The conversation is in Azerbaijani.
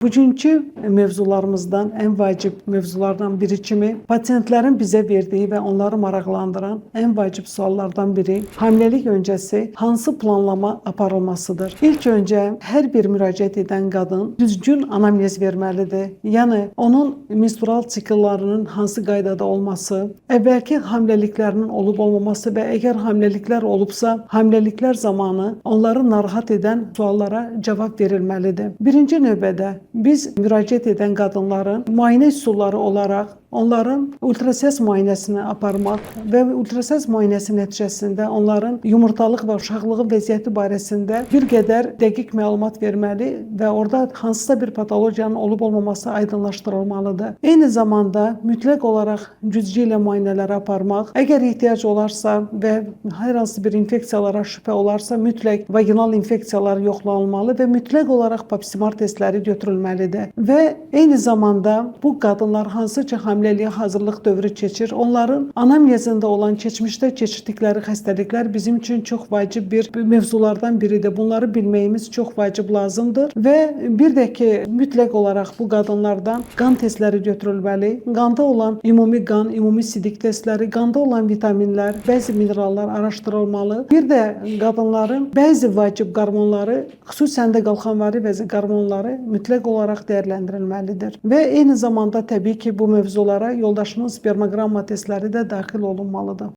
Bugünkü mövzularımızdan ən vacib mövzulardan biri kimi pasientlərin bizə verdiyi və onları maraqlandıran ən vacib suallardan biri hamiləlik öncəsi hansı planlama aparılmasıdır? İlk öncə hər bir müraciət edən qadın düzgün anamnez verməlidir. Yəni onun menstrual sikllarının hansı qaydada olması, əvvəlki hamiləliklərinin olub-olmaması və əgər hamiləliklər olubsa, hamiləliklər zamanı onları narahat edən suallara cavab verilməlidir. Birinci növbədə biz müraciət edən qadınların müayinə üsulları olaraq onların ultrasəs müayinəsini aparmaq və ultrasəs müayinəsi nəticəsində onların yumurtalıq və uşaqlığı vəziyyəti barəsində bir qədər dəqiq məlumat verməli və orada hansısa bir patologiyanın olub-olmaması aydınlaşdırılmalıdır. Eyni zamanda mütləq olaraq güzgü ilə müayinələr aparmaq, əgər ehtiyac olarsa və hər hansı bir infeksiyalara şübhə olarsa, mütləq vaginal infeksiyalar yoxlanılmalı və mütləq olaraq pap-smear testləri götürülməlidir. Və eyni zamanda bu qadınlar hansı ki hamiləliyə hazırlıq dövrü keçir, onların anamnezində olan keçmişdə keçirdikləri xəstəliklər bizim üçün çox vacib bir mövzulardan biridir. Bunları bilməyimiz çox vacib lazımdır və bir də ki, mütləq olaraq bu qadınlardan qan testləri götürülməli. Qanda olan ümumi qan, ümumi sidik testləri, qanda olan vitaminlər, bəzi minerallar araşdırılmalı. Bir də qadınların bəzi vacib qarmonları, xüsusən də qalxanvari vəzi qarmonları mütləq olaraq dəyərləndirilməlidir. Və eyni zamanda təbii ki, bu mövzulara yoldaşının spermoqramma testləri də daxil olunmalıdır.